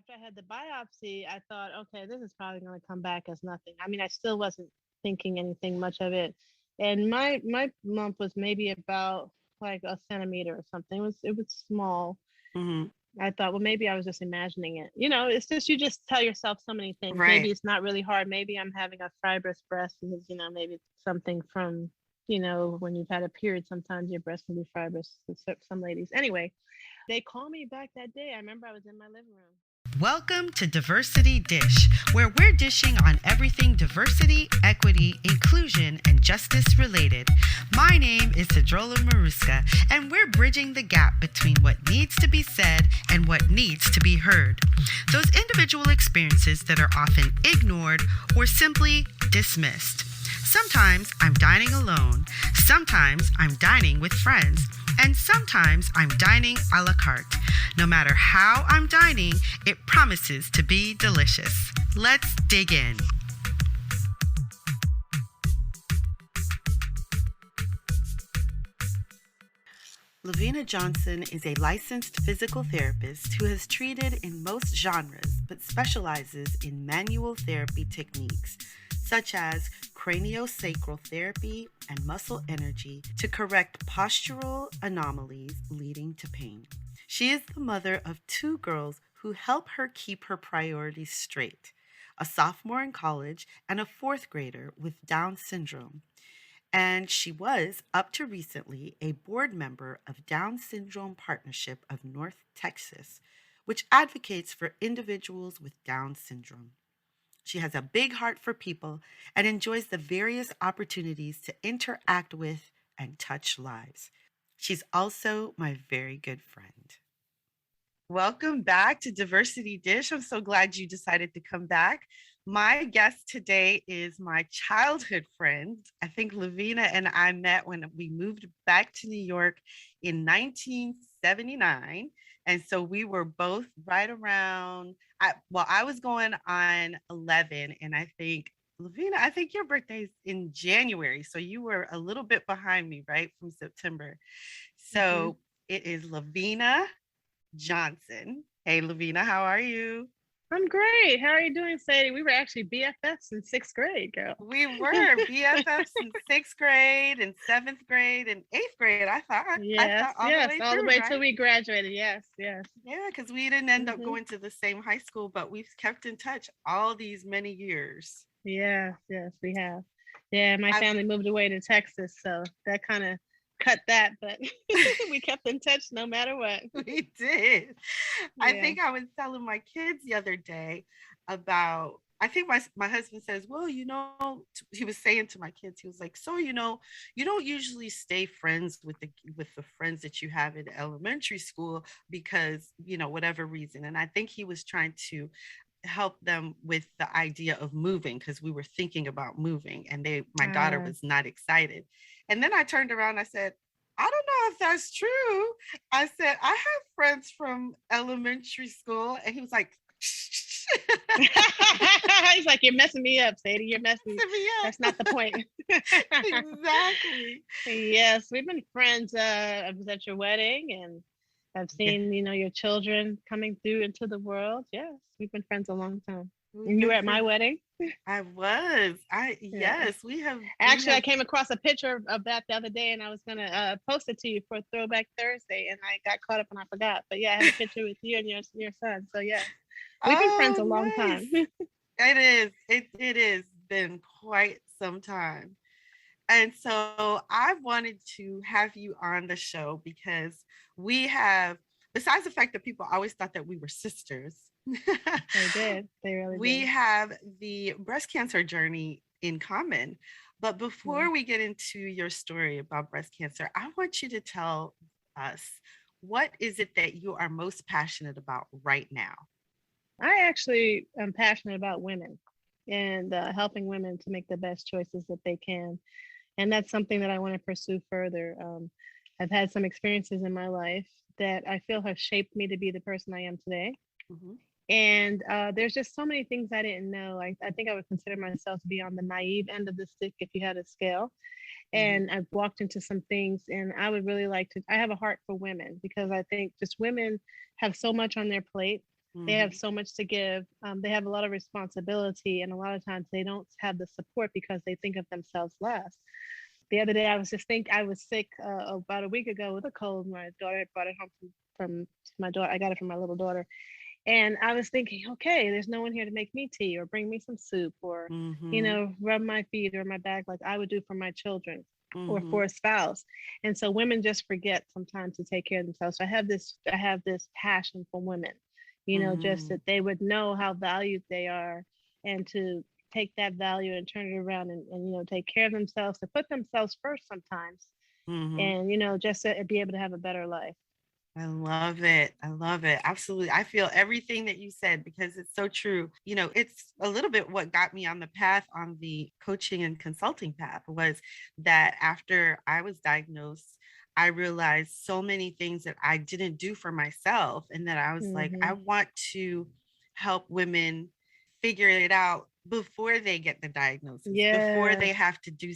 after I had the biopsy, I thought, okay, this is probably going to come back as nothing. I mean, I still wasn't thinking anything much of it. And my lump was maybe about like a centimeter or something. It was small. Hmm. I thought, well, maybe I was just imagining it. It's just you just tell yourself so many things. Maybe Right. it's not really hard. Maybe I'm having a fibrous breast because maybe it's something from when you've had a period. Sometimes your breast can be fibrous. Some ladies. Anyway, they called me back that day. I remember I was in my living room. Welcome to Diversity Dish, where we're dishing on everything diversity, equity, inclusion, and justice related. My name is Sedruola Maruska, and we're bridging the gap between what needs to be said and what needs to be heard. Those individual experiences that are often ignored or simply dismissed. Sometimes I'm dining alone, sometimes I'm dining with friends, and sometimes I'm dining a la carte. No matter how I'm dining, it promises to be delicious. Let's dig in. Lovina Johnson is a licensed physical therapist who has treated in most genres but specializes in manual therapy techniques such as craniosacral therapy and muscle energy to correct postural anomalies leading to pain. She is the mother of two girls who help her keep her priorities straight, a sophomore in college and a fourth grader with Down syndrome. And she was, up to recently, a board member of Down Syndrome Partnership of North Texas, which advocates for individuals with Down syndrome. She has a big heart for people and enjoys the various opportunities to interact with and touch lives. She's also my very good friend. Welcome back to Diversity Dish. I'm so glad you decided to come back. My guest today is my childhood friend. I think Lovina and I met when we moved back to New York in 1979. And so we were both right around, I was going on 11, and Lavina, I think your birthday's in January. So you were a little bit behind me, right? From September. Hmm. So it is Lavina Johnson. Hey, Lovina, how are you? I'm great. How are you doing, Sadie? We were actually BFFs in sixth grade, girl. We were BFFs in sixth grade and seventh grade and eighth grade. I thought Yes, all the yes, way all the through, way till right? we graduated. Yes, yes. Yeah, because we didn't end up Hmm. going to the same high school, but we've kept in touch all these many years. Yes, yes, we have. Yeah, my I family moved away to Texas, so that kind of cut that, but we kept in touch no matter what. We did. I Yeah. think I was telling my kids the other day about. I think my husband says, well, he was saying to my kids, he was like, so you don't usually stay friends with the friends that you have in elementary school because whatever reason. And I think he was trying to help them with the idea of moving because we were thinking about moving, and my daughter Uh, was not excited. And then I turned around, I said, I don't know if that's true. I said, I have friends from elementary school. And he was like, He's like, you're messing me up, Sadie. You're messing. messing me That's not the up. point. Exactly. Yes, we've been friends. I was at your wedding, and I've Yeah. seen your children coming through into the world. Yes, we've been friends a long time. We've And you were been at my friends. wedding. I was. Yeah. Yes, we Actually, I have. came across a picture of that the other day, and I was gonna post it to you for Throwback Thursday, and I got caught up and I forgot. But yeah, I have a picture with you and your son. So yes, we've been friends Oh, a long nice. time. It is. It is been quite some time. And so I wanted to have you on the show because we have, besides the fact that people always thought that we were sisters, They did. They really we did. have the breast cancer journey in common. But Yeah. before we get into your story about breast cancer, I want you to tell us, what is it that you are most passionate about right now? I actually am passionate about women and helping women to make the best choices that they can. And that's something that I want to pursue further. I've had some experiences in my life that I feel have shaped me to be the person I am today. Mhm. And there's just so many things I didn't know. I think I would consider myself to be on the naive end of the stick if you had a scale. Mhm. And I've walked into some things, and I would really like to. I have a heart for women because I think just women have so much on their plate. They have Mm-hmm. so much to give. They have a lot of responsibility, and a lot of times they don't have the support because they think of themselves less. The other day, I was sick about a week ago with a cold. My daughter had brought it home from my daughter. I got it from my little daughter, and I was thinking, okay, there's no one here to make me tea or bring me some soup or, Mm-hmm. rub my feet or my back like I would do for my children or Mm-hmm. for a spouse. And so women just forget sometimes to take care of themselves. So I have this passion for women, just Mm-hmm. that they would know how valued they are and to take that value and turn it around and take care of themselves, to put themselves first sometimes, Mm-hmm. and just to be able to have a better life. I love it. I love it. Absolutely. I feel everything that you said because it's so true. It's a little bit what got me on the path, on the coaching and consulting path, was that after I was diagnosed, I realized so many things that I didn't do for myself. And that I was like, I Hmm. want to help women figure it out before they get the diagnosis, before they Yes. have to do,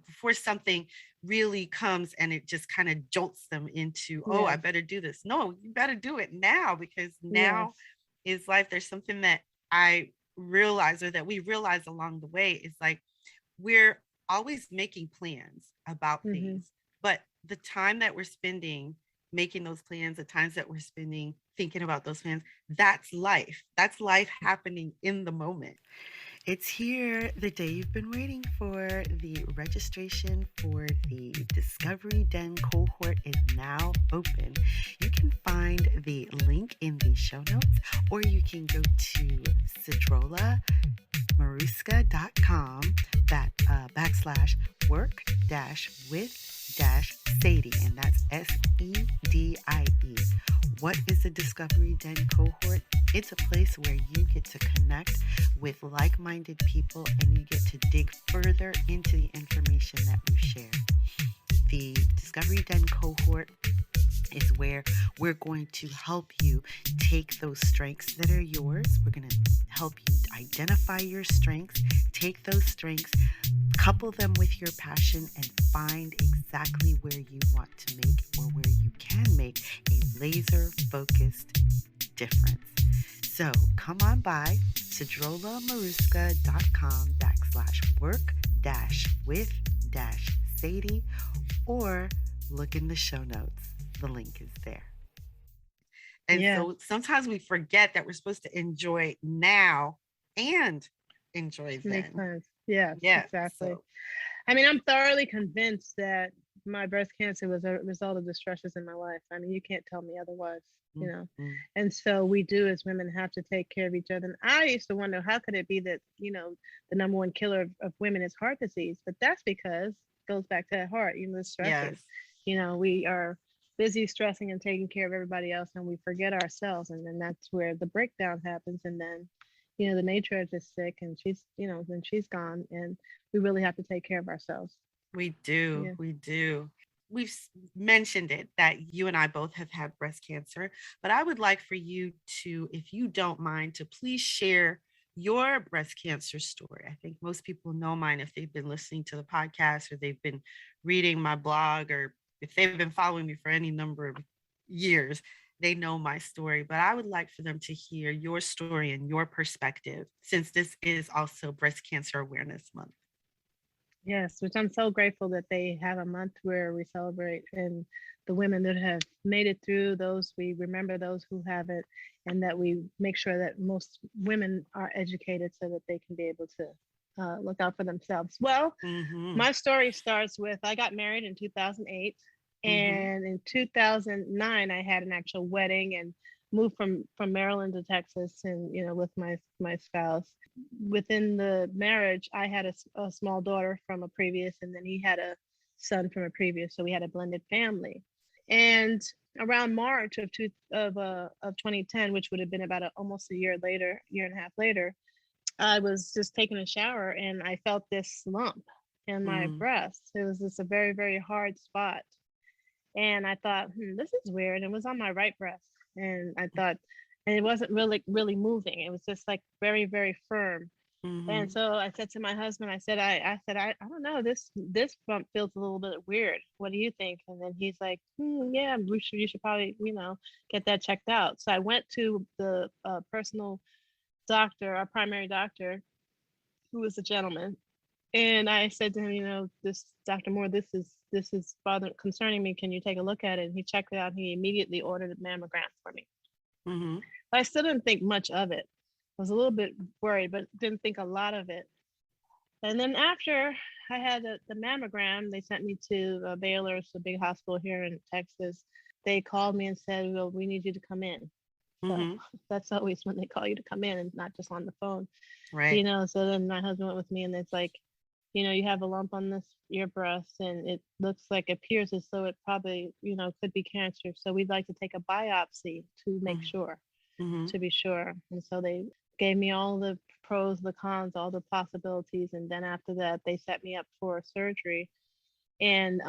before something really comes and it just kind of jolts them into, oh, I Yes. better do this. No, you better do it now, because now Yes. is life. There's something that I realize, or that we realize along the way, is like, we're always making plans about Hmm. things, but the time that we're spending making those plans, the times that we're spending thinking about those plans, that's life. That's life happening in the moment. It's here, the day you've been waiting for. The registration for the Discovery Den cohort is now open. You can find the link in the show notes, or you can go to Sedruola maruska.com backslash work dash with dash Sadie, and that's Sedie. What is a Discovery Den cohort? It's a place where you get to connect with like minded people and you get to dig further into the information that we share. The Discovery Den cohort is where we're going to help you take those strengths that are yours. We're going to help you identify your strengths, take those strengths, couple them with your passion, and find exactly where you want to make, or where you can make, a laser focused difference. So come on by sedrolamaruska.com backslash work dash with dash Sadie, or look in the show notes. The link is there. And Yes. so sometimes we forget that we're supposed to enjoy now and enjoy Makes then. sense. Yes, Yeah. exactly. So, I mean, I'm thoroughly convinced that my breast cancer was a result of the stresses in my life. I mean, you can't tell me otherwise, you know. mm-hmm. And so we do, as women, have to take care of each other. And I used to wonder, how could it be that, the number one killer of women is heart disease? But that's because it goes back to that heart, the stressors. Yes, We are busy stressing and taking care of everybody else, and we forget ourselves. And then that's where the breakdown happens. And then, the matriarch is sick, and then she's gone. And we really have to take care of ourselves. we do. Yeah. We do. We've mentioned it that you and I both have had breast cancer, but I would like for you to, if you don't mind, to please share your breast cancer story. I think most people know mine if they've been listening to the podcast, or they've been reading my blog, or if they've been following me for any number of years, they know my story. But I would like for them to hear your story and your perspective, since this is also Breast Cancer Awareness Month. Yes, which I'm so grateful that they have a month where we celebrate, and the women that have made it through, those we remember, those who haven't, and that we make sure that most women are educated so that they can be able to look out for themselves. Well, Mm-hmm. my story starts with, I got married in 2008, Mm-hmm. and in 2009 I had an actual wedding and moved from Maryland to Texas, and with my spouse. Within the marriage, I had a small daughter from a previous, and then he had a son from a previous, so we had a blended family. And around March of 2010, which would have been about almost a year later, year and a half later, I was just taking a shower and I felt this lump in my Mm-hmm. breast. It was just a very, very hard spot. And I thought, this is weird. It was on my right breast. And I thought, and it wasn't really, really moving. It was just like very, very firm. And Mhm. so I said to my husband, I don't know, this bump feels a little bit weird. What do you think? And then he's like, yeah, you should probably, get that checked out. So I went to the personal doctor, our primary doctor, who was a gentleman, and I said to him, this Dr. Moore, this is concerning me. Can you take a look at it? And he checked it out. And he immediately ordered a mammogram for me. Mhm. But I still didn't think much of it. I was a little bit worried, but didn't think a lot of it. And then after I had the mammogram, they sent me to Baylor, it's a big hospital here in Texas. They called me and said, well, we need you to come in. So Mhm. that's always when they call you to come in and not just on the phone. Right. So then my husband went with me, and it's like, you have a lump on your breast, and it appears as though it probably, could be cancer. So we'd like to take a biopsy to make Mhm. sure, Mhm. to be sure. And so they gave me all the pros, the cons, all the possibilities. And then after that, they set me up for surgery. And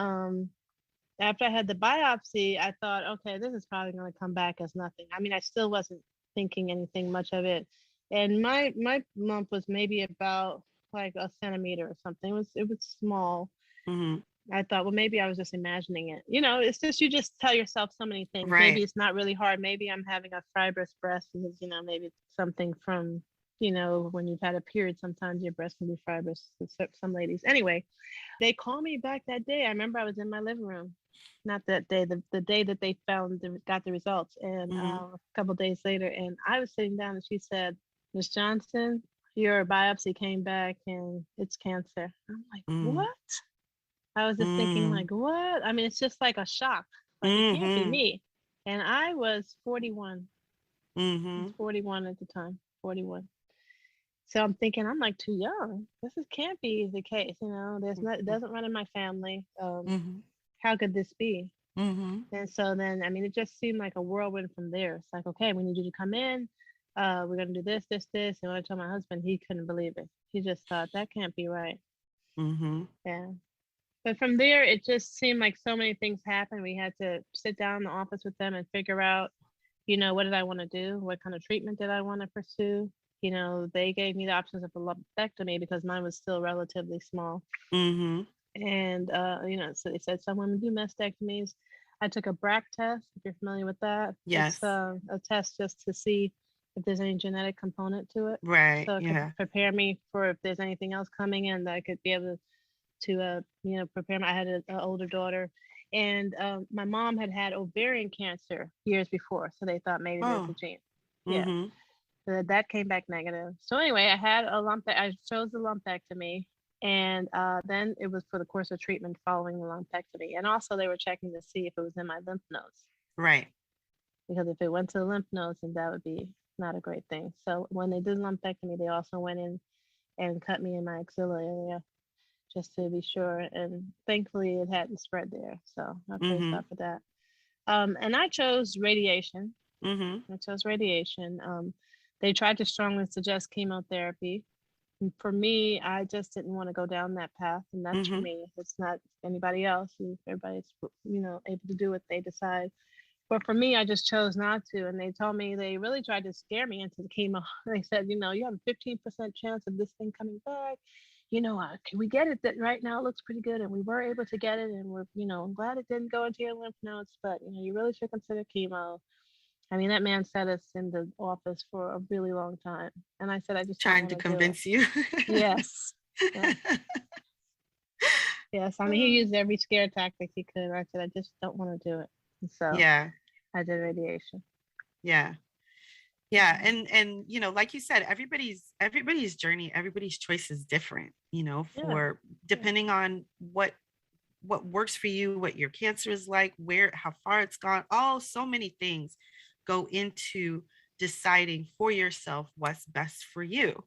after I had the biopsy, I thought, okay, this is probably going to come back as nothing. I mean, I still wasn't thinking anything much of it. And my lump was maybe about like a centimeter or something. It was small. Mhm. I thought, well, maybe I was just imagining it. It's just you just tell yourself so many things. Maybe Right. it's not really hard. Maybe I'm having a fibrous breast because maybe it's something from when you've had a period. Sometimes your breast can be fibrous. Some ladies. Anyway, they called me back that day. I remember I was in my living room, not that day, the day that they got the results, and Mhm. a couple of days later, and I was sitting down, and she said, "Miss Johnson, your biopsy came back, and it's cancer." I'm like, Mhm. "What?" I was just thinking, Mhm. like, "What?" I mean, it's just like a shock. Like it can't be Mhm. me. And I was 41. I was Mhm. 41 at the time. 41. So I'm thinking, I'm like too young. Can't be the case. There's not, it doesn't run in my family. Mhm. How could this be? Mhm. And so then, I mean, it just seemed like a whirlwind from there. It's like, okay, we need you to come in. We're gonna do this, this, this. And when I told my husband, he couldn't believe it. He just thought that can't be right. Mhm. Yeah. But from there, it just seemed like so many things happened. We had to sit down in the office with them and figure out, what did I want to do? What kind of treatment did I want to pursue? They gave me the options of a lumpectomy because mine was still relatively small. Mhm. And so they said some women do mastectomies. I took a BRAC test, if you're familiar with that. It's Yes. a test just to see if there's any genetic component to it, Right. so it could Yeah. prepare me for if there's anything else coming in that I could be able to prepare me. I had an older daughter, and my mom had had ovarian cancer years before, so they thought maybe there's a Oh. gene. Yeah, Mhm. that came back negative. So anyway, I had a lump. I chose the lumpectomy, and then it was for the course of treatment following the lumpectomy, and also they were checking to see if it was in my lymph nodes, Right. because if it went to the lymph nodes, then that would be not a great thing. So when they did lumpectomy, they also went in and cut me in my axilla area just to be sure, and thankfully it hadn't spread there. So I praise God Mhm. for that. And I chose radiation. Mhm. I chose radiation. They tried to strongly suggest chemotherapy. And for me, I just didn't want to go down that path, and that's for Mhm. me. It's not anybody else. Everybody's able to do what they decide. But for me, I just chose not to. And they told me, they really tried to scare me into the chemo. They said, you have a 15% chance of this thing coming back. Can we get it? That right now it looks pretty good, and we were able to get it, and we're, I'm glad it didn't go into your lymph nodes, but you really should consider chemo. I mean, that man set us in the office for a really long time, and I said, I just don't Trying want to to do it. convince you. Yes, yes, yes. I mean, he used every scare tactic he could. I said, I just don't want to do it, and so Yeah. I did radiation. Yeah. Yeah. Mhm. And like you said, everybody's journey, everybody's choice is different, Yeah, for yeah, depending on what works for you, what your cancer is like, where how far it's gone. All so many things go into deciding for yourself what's best for you,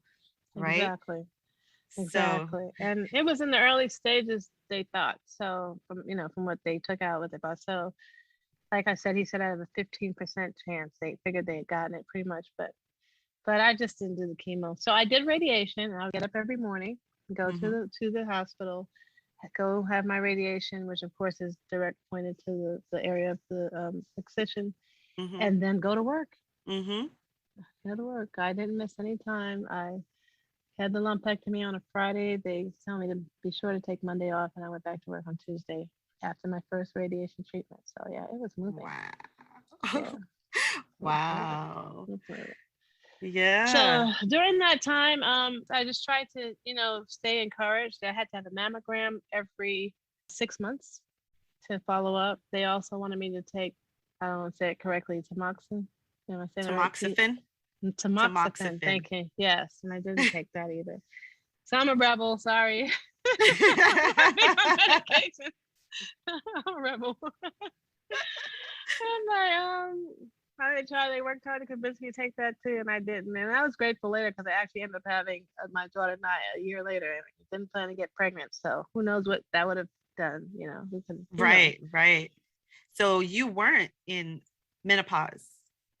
right? exactly. So, Exactly. And it was in the early stages, they thought. So from what they took out with it. But so like I said, he said I have a 15% chance. They figured they had gotten it pretty much, but I just didn't do the chemo. So I did radiation. I'll get up every morning, go to mhm, the hospital, go have my radiation, which of course is direct pointed to the area of the excision, mhm, and then go to work. mhm, Go to work. I didn't miss any time. I Had the lumpectomy on a Friday. They tell me to be sure to take Monday off, and I went back to work on Tuesday after my first radiation treatment. So yeah, it was moving. Wow. Yeah, it was moving. Wow. It was moving. Yeah. So during that time, I just tried to, stay encouraged. I had to have a mammogram every 6 months to follow up. They also wanted me to take, I don't want to say it correctly, tamoxifen. Am I saying it right? Tamoxifen. Tamoxifen. Tamoxifen. Thank you. Yes, and I didn't take that either. So I'm a rebel. Sorry. I think my medication. I'm a rebel. And I tried. They worked hard to convince me to take that too, and I didn't. And I was grateful later because I actually ended up having my daughter Naya a year later, and I didn't plan to get pregnant. So who knows what that would have done? Who knows? Right, right. So you weren't in menopause.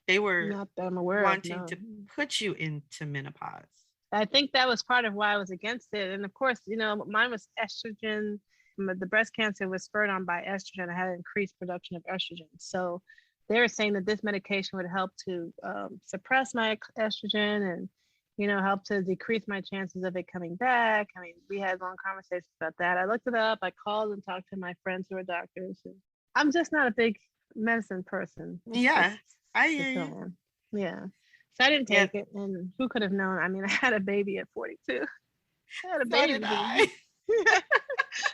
They were Not that I'm aware of. wanting No. to put you into menopause. I think that was part of why I was against it. And of course, mine was estrogen. The breast cancer was spurred on by estrogen. I had increased production of estrogen. So they were saying that this medication would help to suppress my estrogen and, help to decrease my chances of it coming back. I mean, we had long conversations about that. I looked it up. I called and talked to my friends who are doctors. And I'm just not a big medicine person. It's Yeah, just, I just hear who you. I am. Yeah. So I didn't Yeah, take it, and who could have known? I mean, I had a baby at 42. I had a so did baby. I.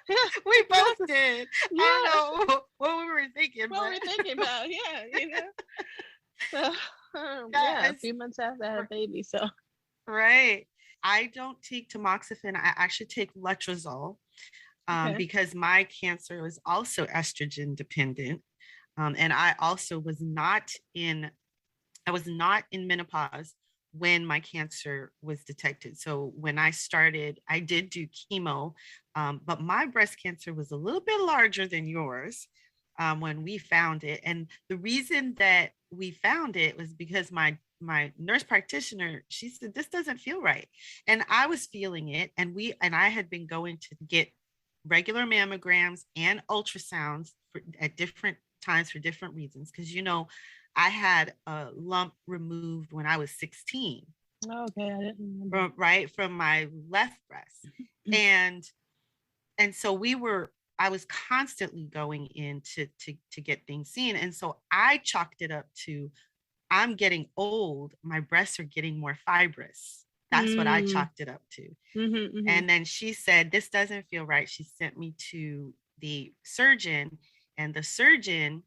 Yeah, We both yeah, did. I yeah. don't know what we were thinking, What were but we thinking about? Yeah, So, yeah, a yes, few months after I had a baby. So, right. I don't take tamoxifen. I actually take letrozole okay. because my cancer was also estrogen dependent. And I was not in menopause when my cancer was detected. So when I started, I did do chemo, but my breast cancer was a little bit larger than yours when we found it. And the reason that we found it was because my nurse practitioner, she said, this doesn't feel right. And I was feeling it. And I had been going to get regular mammograms and ultrasounds at different times for different reasons. Because, I had a lump removed when I was 16, Okay, I didn't remember. from my left breast. And so I was constantly going in to get things seen. And so I chalked it up to, I'm getting old, my breasts are getting more fibrous. That's what I Mm, chalked it up to. mm-hmm. And then she said, this doesn't feel right. She sent me to the surgeon, and the surgeon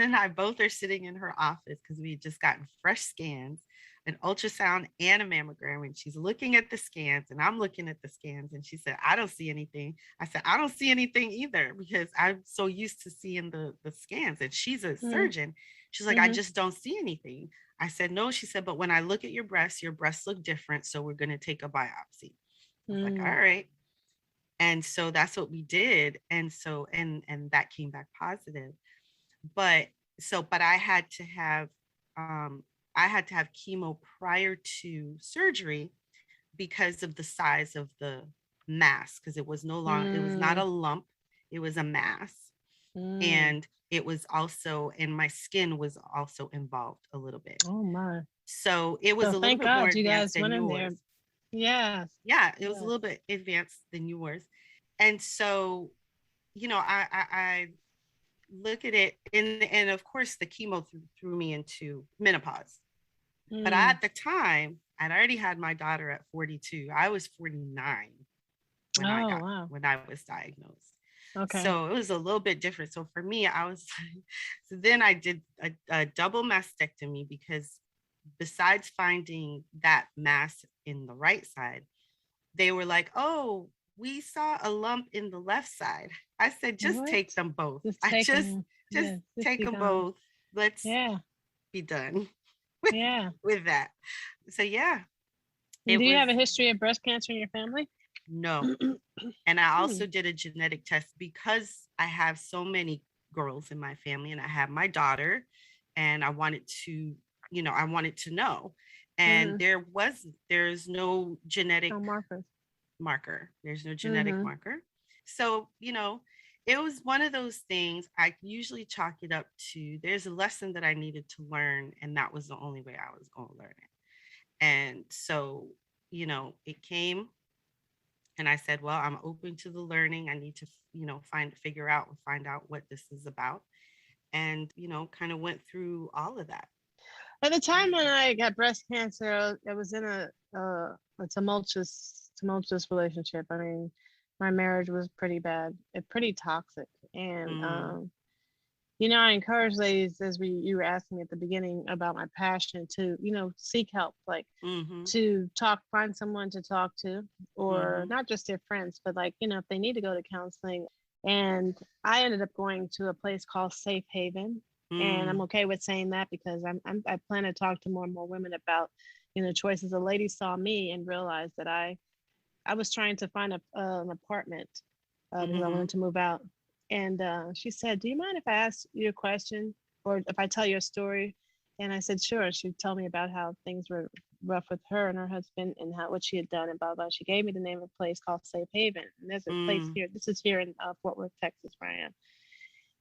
and I both are sitting in her office because we had just gotten fresh scans, an ultrasound and a mammogram. And she's looking at the scans and I'm looking at the scans. And she said, I don't see anything. I said, I don't see anything either because I'm so used to seeing the scans. And she's a Mm-hmm. surgeon. She's like, I Mm-hmm. just don't see anything. I said, no. She said, but when I look at your breasts look different. So we're going to take a biopsy. I was like, all Mm. right. And so that's what we did. And so, and that came back positive. But but um, I had to have chemo prior to surgery because of the size of the mass, because it was not Mm. a lump, it was a mass. Mm. And it was also, and my skin was also involved a little bit. Oh my. So it was So a little thank bit more God you advanced guys than went in yours. there. Yes. Yeah, it was a Yes. little bit advanced than yours. And so, I look at it, and of course the chemo threw me into menopause. But Mm. at the time, I'd already had my daughter at 42. I was 49 Oh wow. when I was diagnosed. Okay. So it was a little bit different. So for me, I was so then I did a double mastectomy because besides finding that mass in the right side, they were like, oh, we saw a lump in the left side. I said, just What? take them both. Just I take them. just Yeah. Just take be them gone. both. Let's Yeah. be done with Yeah. that. So yeah, And it do you was have a history of breast cancer in your family? no. And I Hmm. also did a genetic test because I have so many girls in my family and I have my daughter, and I wanted to know. And Mm-hmm. there's no genetic No markers. marker. There's no genetic Mm-hmm. marker. So, it was one of those things. I usually chalk it up to, there's a lesson that I needed to learn, and that was the only way I was going to learn it. And so, it came, and I said, well, I'm open to the learning. I need to, find out what this is about. And, kind of went through all of that. At the time when I got breast cancer, I was in a tumultuous relationship. I mean, my marriage was pretty bad, pretty toxic, and Mm, I encourage ladies, as you were asking me at the beginning about my passion, to seek help, like mm-hmm, to find someone to talk to, or mm-hmm, not just their friends, but like if they need to go to counseling. And I ended up going to a place called Safe Haven, and I'm mm, okay with saying that because I plan to talk to more and more women about choices. A lady saw me and realized that I was trying to find an apartment because I mm-hmm, wanted to move out. And she said, "Do you mind if I ask you a question or if I tell you a story?" And I said, "Sure." She told me about how things were rough with her and her husband and how what she had done and blah blah. She gave me the name of a place called Safe Haven, and there's a place mm, here. This is here in Fort Worth, Texas, where I am.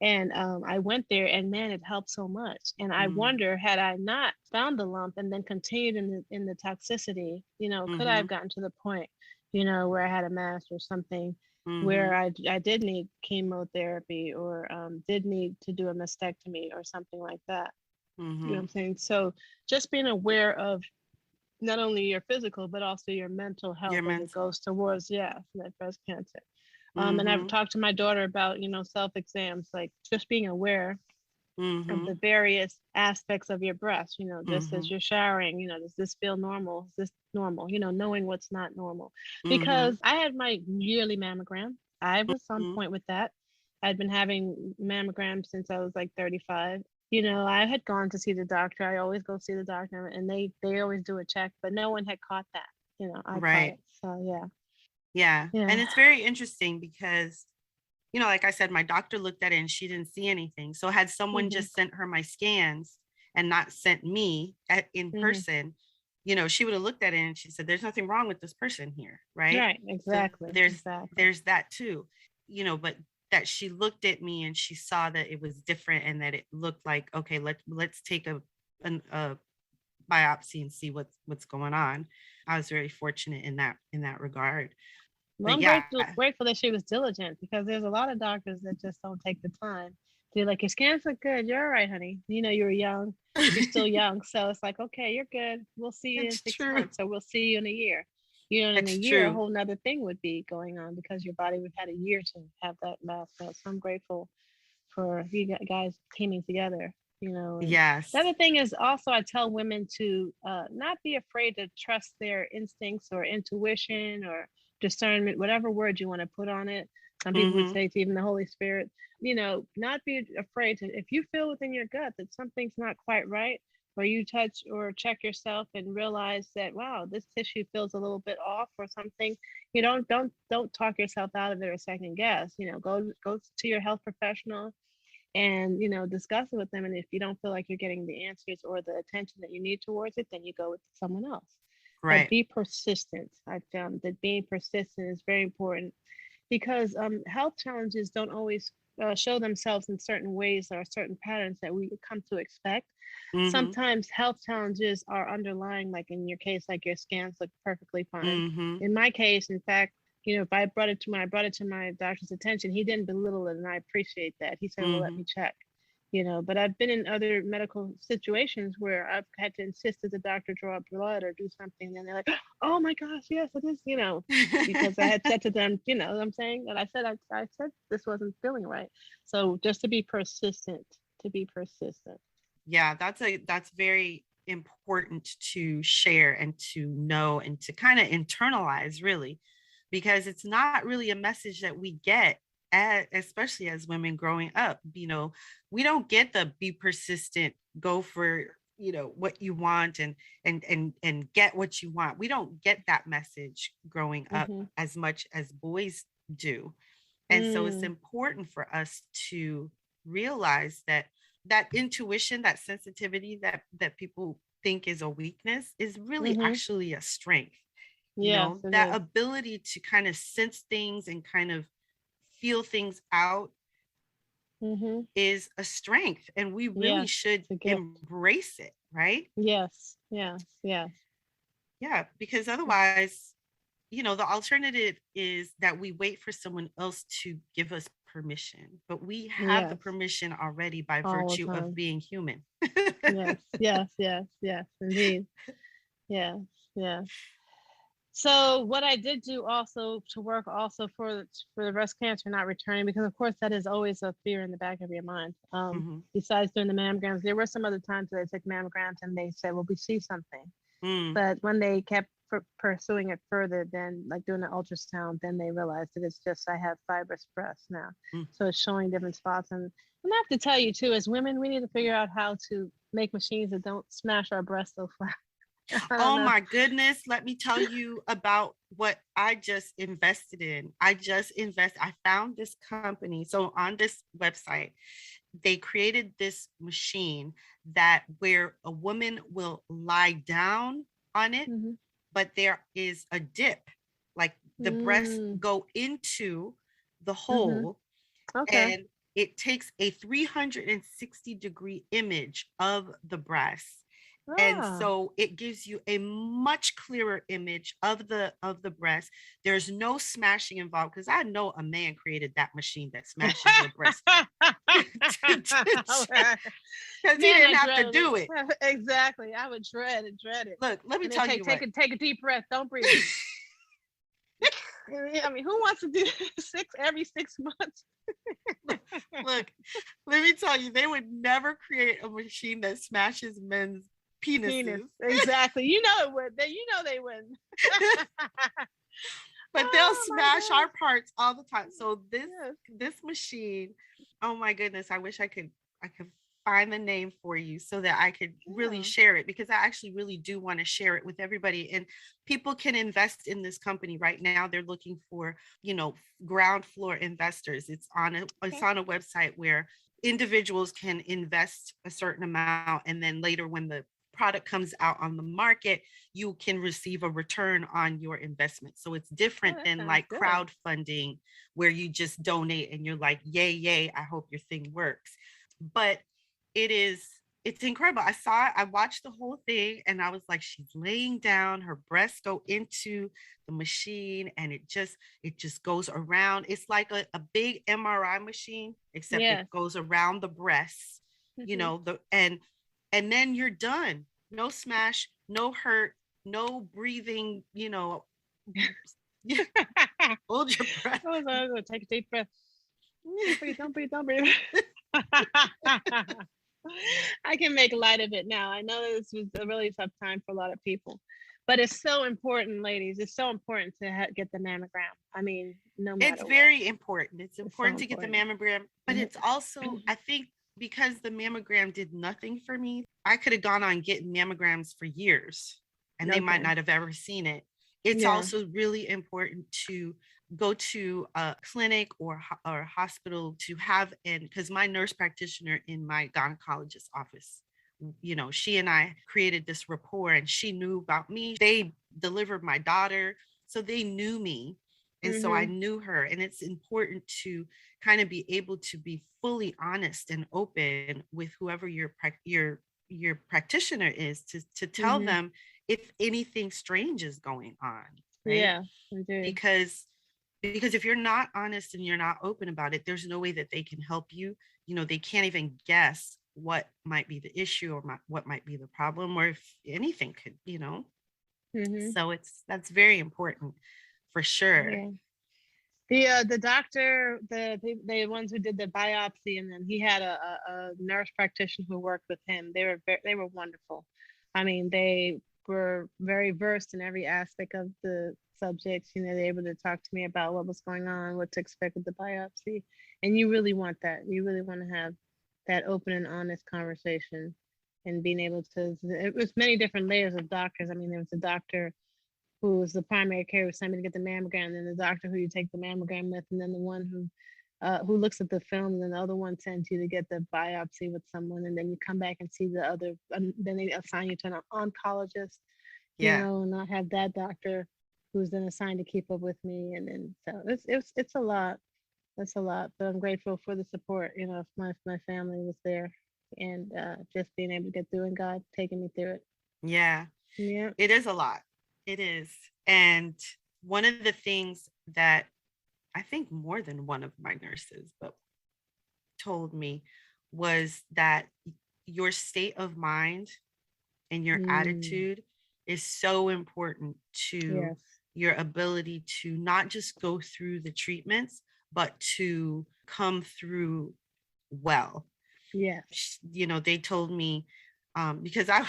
And I went there, and man, it helped so much. And I mm, wonder, had I not found the lump and then continued in the toxicity, could I mm-hmm, have gotten to the point, where I had a mass or something, where mm-hmm, I did need chemotherapy or did need to do a mastectomy or something like that. You know what mm-hmm. I'm saying? So just being aware of not only your physical but also your mental Your health as it mental. goes towards that breast cancer. And I've Mm-hmm, talked to my daughter about self exams, like just being aware of mm-hmm, the various aspects of your breast, just mm-hmm, as you're showering, does this feel normal? Is this normal? Knowing what's not normal. mm-hmm, Because I had my yearly mammogram. I was on mm-hmm, point with that. I'd been having mammograms since I was like 35. I had gone to see the doctor. I always go see the doctor, and they always do a check, but no one had caught that. I caught right. it. So yeah. Yeah. And Yeah. it's very interesting because, like I said, my doctor looked at it and she didn't see anything. So had someone Mhm. just sent her my scans and not sent me in Mhm. person, she would have looked at it and she said, there's nothing wrong with this person here. Right. Right. So Exactly. Exactly. there's that too, but that she looked at me and she saw that it was different and that it looked like, okay, let's take a biopsy and see what's going on. I was very fortunate in that regard. Well, But I'm yeah. grateful that she was diligent because there's a lot of doctors that just don't take the time to be like, your scans look good. You're all right, honey. You were young. You're still young. So it's like, okay, you're good. We'll see you in It's six true. months or we'll see you in a year. In a It's year, a true. whole nother thing would be going on because your body would have had a year to have that mass out. So I'm grateful for you guys teaming together. And the Yes. other thing is also I tell women to not be afraid to trust their instincts or intuition or discernment, whatever word you want to put on it. Some people would Mm-hmm. say it's even the Holy Spirit. Not be afraid to, if you feel within your gut that something's not quite right, or you touch or check yourself and realize that wow, this tissue feels a little bit off or something. Don't talk yourself out of it or second guess. Go to your health professional and discuss it with them, and if you don't feel like you're getting the answers or the attention that you need towards it, then you go with someone else. But Right. be persistent. I found that being persistent is very important because health challenges don't always show themselves in certain ways or certain patterns that we come to expect. Mm-hmm. Sometimes health challenges are underlying, like in your case, like your scans look perfectly fine. Mm-hmm. In my case, in fact, if I brought it to when I brought it to my doctor's attention, he didn't belittle it, and I appreciate that. He said, "Well, let Mm-hmm. me check." But I've been in other medical situations where I've had to insist that the doctor draw blood or do something, and they're like, "Oh my gosh, yes, it is," because I had said to them, what I'm saying, and I said this wasn't feeling right. So just to be persistent. Yeah, that's very important to share and to know and to kind of internalize, really, because it's not really a message that we get, especially as women growing up. We don't get the be persistent, go for what you want, and get what you want. We don't get that message growing up Mm-hmm. as much as boys do. And so it's Mm, important for us to realize that intuition, that sensitivity that people think is a weakness is really mm-hmm. actually a strength. Yes, it That is. ability to kind of sense things and kind of feel things out Mm-hmm. is a strength, and we really Yes, should it's a gift. embrace it, right? Yes, yes, yes. Yeah, because otherwise, the alternative is that we wait for someone else to give us permission, but we have the Yes, permission already by all the virtue of time. being human. Yes, yes, yes, yes, indeed. Yes, yes. So what I did do also to work also for the breast cancer not returning, because of course that is always a fear in the back of your mind. Hmm. Besides doing the mammograms, there were some other times that I took mammograms and they said, "Well, we see something," Mm. but when they kept pursuing it further, then like doing an ultrasound, then they realized that it's just I have fibrous breasts now, Mm. so it's showing different spots. And I have to tell you too, as women, we need to figure out how to make machines that don't smash our breasts so flat. I don't Oh know. my goodness, let me tell you about what I just invested in. I found this company. So on this website, they created this machine that where a woman will lie down on it, Mm-hmm. but there is a dip, like the breasts Mm, go into the mm-hmm. hole, Okay. and it takes a 360-degree image of the breast, and Ah. so it gives you a much clearer image of the breast. There's no smashing involved, because I know a man created that machine that smashes your breast. Because he Man, didn't I have to dreaded do it. it. Exactly. I would dread it. Look, let me And then tell you what. take a deep breath. Don't breathe. I mean, who wants to do every 6 months? Look, let me tell you, they would never create a machine that smashes men's Penis. penises. Exactly. You know it would. You know they wouldn't. But they'll Oh my smash our gosh. parts all the time. So this Yes. this machine, oh my goodness, I wish I could find the name for you so that I could really Yeah. share it, because I actually really do want to share it with everybody, and people can invest in this company right now. They're looking for, ground floor investors. It's Okay. on a website where individuals can invest a certain amount, and then later when the product comes out on the market, you can receive a return on your investment. So it's Oh, different that than sounds like good. crowdfunding, where you just donate and you're like, yay, yay, I hope your thing works. But it's incredible. I watched the whole thing, and I was like, she's laying down, her breasts go into the machine, and it just goes around. It's like a big MRI machine, except it Yes. goes around the breasts, Hmm. and then you're done. No smash, no hurt, no breathing, hold your breath. Oh, no, take a deep breath. Don't breathe. Don't breathe. Don't breathe. I can make light of it now. I know this was a really tough time for a lot of people, but it's so important, ladies. It's so important to get the mammogram. I mean, no It's matter what, very important. It's it's so important to get the important. mammogram, but it's also, I think, because the mammogram did nothing for me, I could have gone on getting mammograms for years and they might Okay. not have ever seen it. It's Yeah. also really important to go to a clinic or a hospital to have, and because my nurse practitioner in my gynecologist office, she and I created this rapport, and she knew about me. They delivered my daughter, so they knew me, and so I Mhm. knew her. And it's important to kind of be able to be fully honest and open with whoever your practitioner is, to tell Mhm. them if anything strange is going on, right? Yeah. Indeed. Because if you're not honest and you're not open about it, there's no way that they can help you. They can't even guess what might be the issue, or what might be the problem, or if anything could, Mhm. so that's very important for sure. Yeah. The doctor, the ones who did the biopsy, and then he had a nurse practitioner who worked with him. They were wonderful. I mean, they were very versed in every aspect of the subject. You know, they were able to talk to me about what was going on, what to expect with the biopsy, and you really want that. You really want to have that open and honest conversation, and being able to. It was many different layers of doctors. I mean, there was a doctor who's the primary care who sent me to get the mammogram, and then the doctor who you take the mammogram with, and then the one who looks at the film, and then the other one sends you to get the biopsy with someone, and then you come back and see the other, and then they assign you to an oncologist, Yeah. and not have that doctor who's then assigned to keep up with me, and then so it's a lot. It's a lot, but I'm grateful for the support. If my family was there, and just being able to get through, and God taking me through it. Yeah, Yeah. it is a lot. It is. And one of the things that I think more than one of my nurses, but told me was that your state of mind and your Mm, attitude is so important to yes, your ability to not just go through the treatments, but to come through well. yes. They told me, because I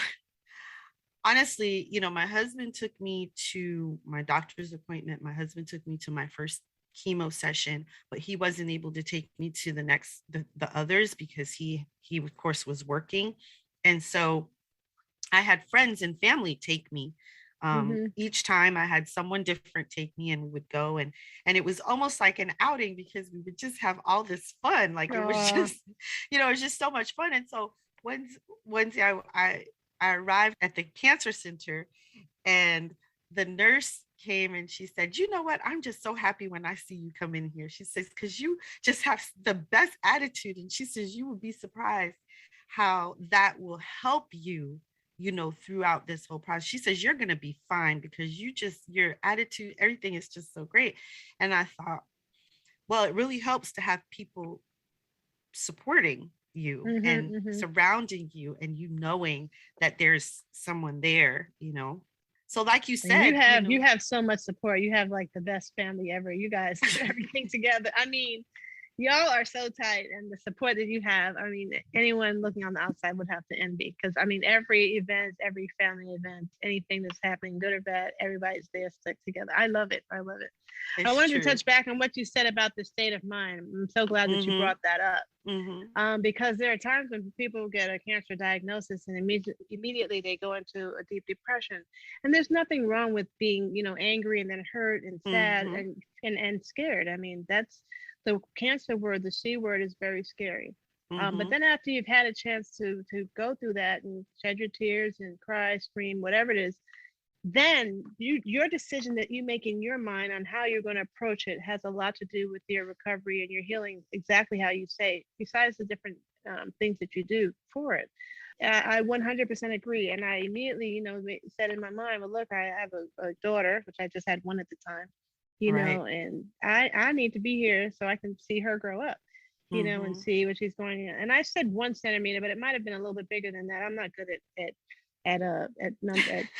honestly, my husband took me to my doctor's appointment. My husband took me to my first chemo session, but he wasn't able to take me to the others because he of course was working. And so I had friends and family take me. Mm-hmm. Each time I had someone different take me, and we would go, and it was almost like an outing because we would just have all this fun. Like it was Oh, just, it was just so much fun. And so Wednesday I arrived at the cancer center, and the nurse came and she said, "You know what? I'm just so happy when I see you come in here." She says, "Because you just have the best attitude." And she says, "You will be surprised how that will help you, throughout this whole process." She says, "You're going to be fine because your attitude, everything is just so great." And I thought, well, it really helps to have people supporting you mm-hmm, and mm-hmm. surrounding you, and you knowing that there's someone there. So like you And you said, have so much support. You have like the best family ever. You guys have everything together. I mean, y'all are so tight, and the support that you have, I mean, anyone looking on the outside would have to envy, because I mean, every event, every family event, anything that's happening, good or bad, everybody's there stuck together. I love it. I love it. I it's wanted to true. touch back on what you said about the state of mind. I'm so glad that you Mm-hmm. brought that up. Mm-hmm. Because there are times when people get a cancer diagnosis and immediately they go into a deep depression, and there's nothing wrong with being, angry and then hurt and sad Mm-hmm. and scared. I mean, that's the cancer word. The C word is very scary. But Mm-hmm. then after you've had a chance to go through that and shed your tears and cry, scream, whatever it is, then your decision that you make in your mind on how you're going to approach it has a lot to do with your recovery and your healing, exactly how you say, besides the different things that you do for it. I 100% agree. And I immediately, said in my mind, well, look, I have a daughter, which I just had one at the time, Right. and I need to be here so I can see her grow up, and Mm-hmm. see what she's going to. And I said 1 centimeter, but it might have been a little bit bigger than that. I'm not good at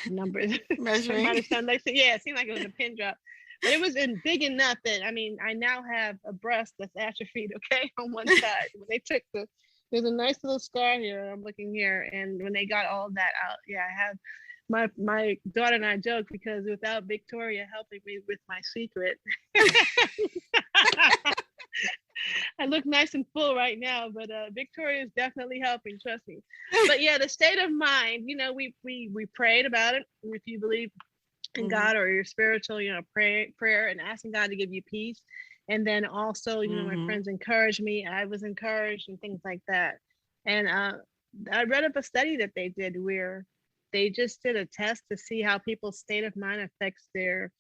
numbers. It Measuring. might have sounded like, yeah, it seemed like it was a pin drop, but it was in big enough that, I mean, I now have a breast that's atrophied, okay, on one side. When they took there's a nice little scar here. I'm looking here, and when they got all that out, yeah, I have. My daughter and I joke because without Victoria helping me with my secret, I look nice and full right now, but Victoria is definitely helping. Trust me. But yeah, the state of mind. We prayed about it. If you believe in Mm-hmm. God or your spiritual, prayer and asking God to give you peace, and then also, my Mm-hmm. friends encouraged me. I was encouraged and things like that. And I read up a study that they did where they just did a test to see how people's state of mind affects their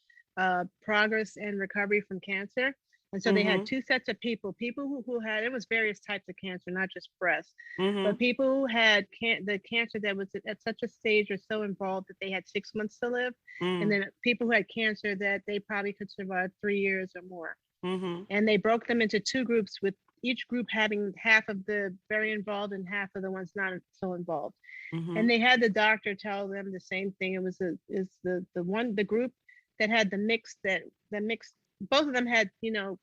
progress and recovery from cancer. And so they had Mm-hmm. two sets of people who had, it was various types of cancer, not just breast, Mm-hmm. but people who had the cancer that was at such a stage or so involved that they had 6 months to live, and Mm-hmm. then people who had cancer that they probably could survive 3 years or more. Mm-hmm. And they broke them into two groups, with each group having half of the very involved and half of the ones not so involved. And Mm-hmm. they had the doctor tell them the same thing. It was the group that had the mixed. Both of them had,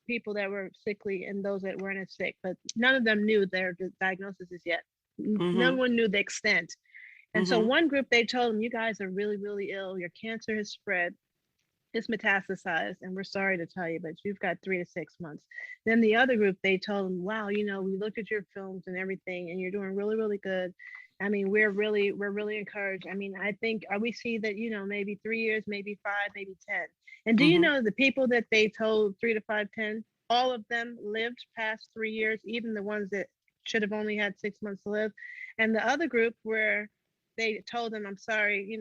people that were sickly and those that weren't as sick, but none of them knew their diagnoses yet. No Mm-hmm. one knew the extent. And so Mm-hmm. one group, they told them, you guys are really, really ill. Your cancer has spread. It's metastasized, and we're sorry to tell you, but you've got 3 to 6 months. Then the other group, they told them, wow, we looked at your films and everything, and you're doing really, really good. I mean, we're really encouraged. I mean, I think we see that, maybe 3 years, maybe five, maybe 10. And do you Mm-hmm. know the people that they told 3 to 5, 10, all of them lived past 3 years, even the ones that should have only had 6 months to live. And the other group where they told them, I'm sorry,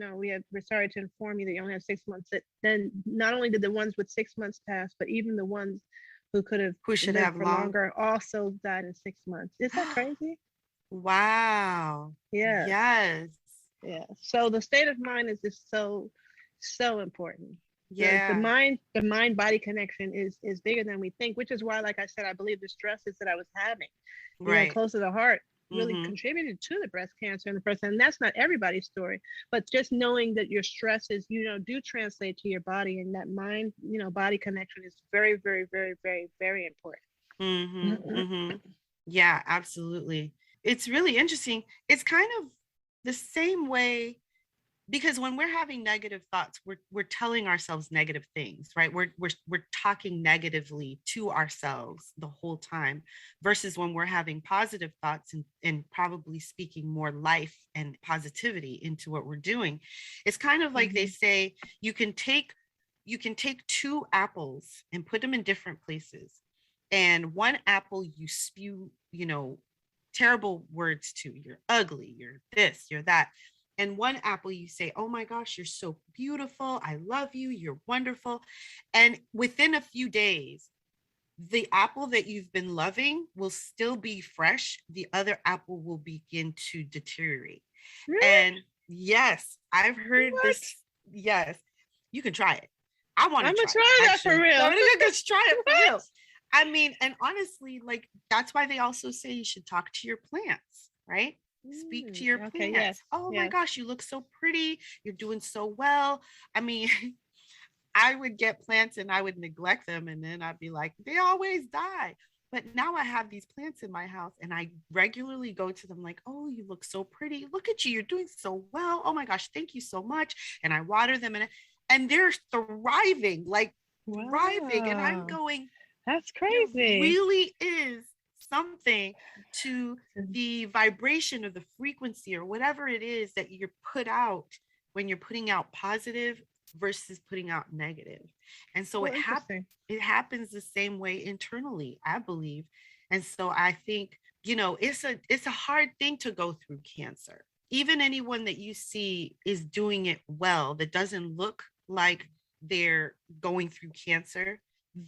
we're sorry to inform you that you only have 6 months. Then not only did the ones with 6 months pass, but even the ones who could have Who should lived have for long? longer also died in 6 months. Is that crazy? Wow. Yes. Yes. Yeah. So the state of mind is just so So important. The Yeah. the mind body connection is bigger than we think, which is why, like I said, I believe the stresses that I was having, Right. close to the heart, really Mm-hmm. contributed to the breast cancer in the first. And that's not everybody's story, but just knowing that your stresses, do translate to your body, and that mind, body connection is very, very, very, very, very Mm-hmm. important. Mm-hmm. Yeah, absolutely. It's really interesting. It's kind of the same way because when we're having negative thoughts, we're telling ourselves negative things, right? We're talking negatively to ourselves the whole time, versus when we're having positive thoughts and probably speaking more life and positivity into what we're doing. It's kind of like they Mhm. say you can take two apples and put them in different places. And one apple you spew, terrible words to. You're ugly, you're this, you're that. And one apple you say, oh my gosh, you're so beautiful, I love you, you're wonderful. And within a few days, the apple that you've been loving will still be fresh, the other apple will begin to deteriorate. Really? And yes, I've heard What? this. Yes, you can try it. I want to I'm gonna try it try that for actually. No, real. no, no, just try it for What? real. I mean, and honestly, like that's why they also say you should talk to your plants, right? Speak to your Okay. Yes. plants. Oh my Yes. gosh, you look so pretty. You're doing so well. I mean, I would get plants and I would neglect them. And then I'd be like, they always die. But now I have these plants in my house and I regularly go to them like, oh, you look so pretty. Look at you. You're doing so well. Oh my gosh, thank you so much. And I water them and they're thriving, like thriving. And I'm Wow. going, That's there crazy. really is something to the vibration or the frequency or whatever it is that you're put out when you're putting out positive versus putting out negative. And so Well, interesting. it happens the same way internally, I believe. And so I think, it's a hard thing to go through cancer. Even anyone that you see is doing it well that doesn't look like they're going through cancer,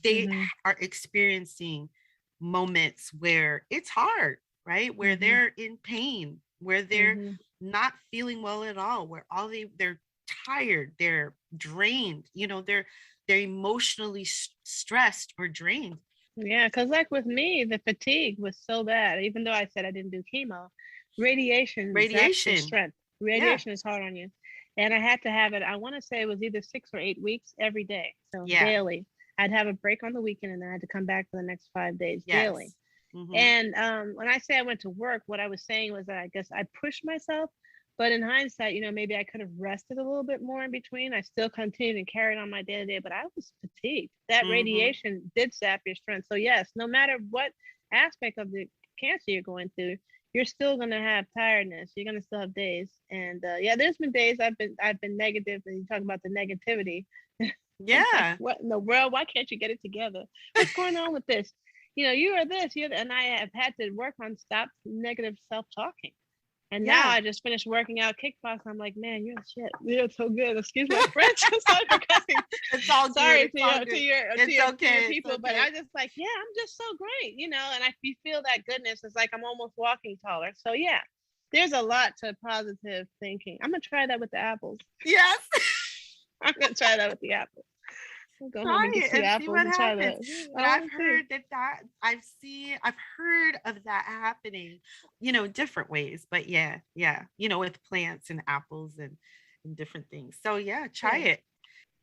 they Mm-hmm. are experiencing moments where it's hard, right? Where Mm-hmm. they're in pain, where they're Mm-hmm. not feeling well at all, where they're tired, they're drained, they're emotionally stressed or drained. Yeah, because like with me, the fatigue was so bad. Even though I said I didn't do chemo, radiation zaps your Radiation. strength. Yeah. Radiation is hard on you. And I had to have it, I want to say it was either 6 or 8 weeks every day. So Yeah. daily. I'd have a break on the weekend and then I had to come back for the next 5 days daily. Yes. Mm-hmm. And when I say I went to work, what I was saying was that I guess I pushed myself. But in hindsight, maybe I could have rested a little bit more in between. I still continued and carried on my day to day, but I was fatigued. That Mm-hmm. radiation did sap your strength. So, yes, no matter what aspect of the cancer you're going through, you're still gonna have tiredness. You're gonna still have days, and yeah, there's been days I've been negative, and you talk about the negativity. I'm like, Yeah. what in the world? Why can't you get it together? What's going on with this? You are this, and I have had to work on stop negative self talking. And now Yeah. I just finished working out kickboxing. I'm like, man, you're shit. You're so good. Excuse my French. I'm sorry for cussing. It's all good. Sorry It's all good. It's to your okay. It's people, but okay. I just like, yeah, I'm just so great, and I feel that goodness. It's like I'm almost walking taller. So yeah, there's a lot to positive thinking. I'm gonna try that with the apples. Yes. I'm gonna try that with the apples. I'll go home Try and get it some and see apples what and try happens. that. But I I've want to see. heard I've heard of that happening, different ways. But yeah, yeah, with plants and apples and different things. So yeah, try Yeah. it.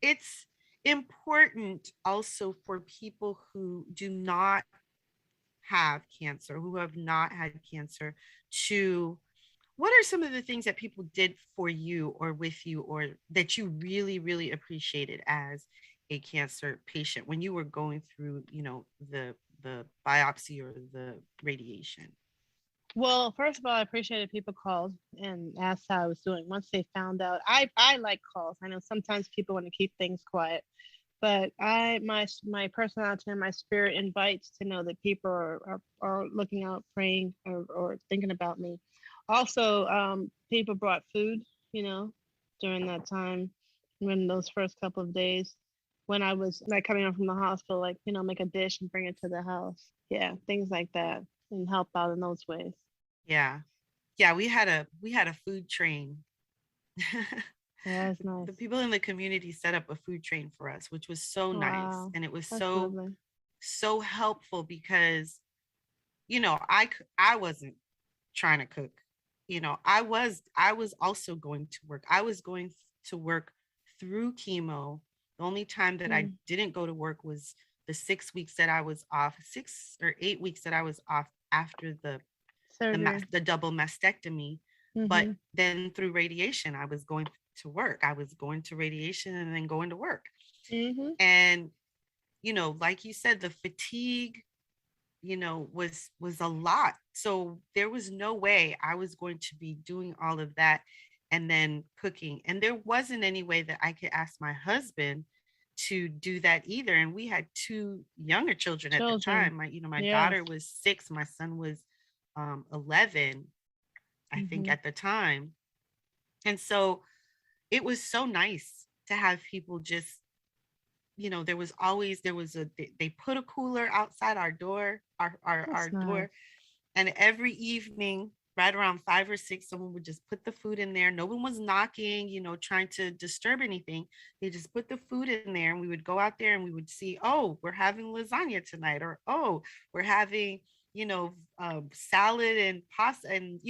It's important also for people who do not have cancer, who have not had cancer, to what are some of the things that people did for you or with you or that you really, really appreciated as a cancer patient when you were going through, the biopsy or the radiation? Well, first of all, I appreciated people called and asked how I was doing. Once they found out, I like calls. I know sometimes people want to keep things quiet, but my personality and my spirit invites to know that people are looking out, praying, or thinking about me. Also, people brought food, you know, during that time, when those first couple of days, when I was like coming home from the hospital, like, make a dish and bring it to the house. Yeah, things like that, and help out in those ways. Yeah. Yeah, we had a food train. Yeah, that's The nice. people in the community set up a food train for us, which was so nice. Wow. And it was That's lovely. so helpful because, I wasn't trying to cook. I was also going to work. I was going to work through chemo. The only time that I Mm. didn't go to work was the 6 weeks that I was off, 6 or 8 weeks that I was off after Surgery. the double mastectomy. But Mm-hmm. then through radiation, I was going to work. I was going to radiation and then going to work. Mm-hmm. And, like you said, the fatigue, was a lot. So there was no way I was going to be doing all of that and then cooking. And there wasn't any way that I could ask my husband to do that either. And we had two younger children at the Children. time. My Yes. daughter was 6, my son was 11, I think Mm-hmm. at the time. And so it was so nice to have people just, there was they put a cooler outside our door, our That's nice. door. And every evening, right around 5 or 6, someone would just put the food in there. No one was knocking, trying to disturb anything. They just put the food in there, and we would go out there and we would see, oh, we're having lasagna tonight, or oh, we're having, salad and pasta, and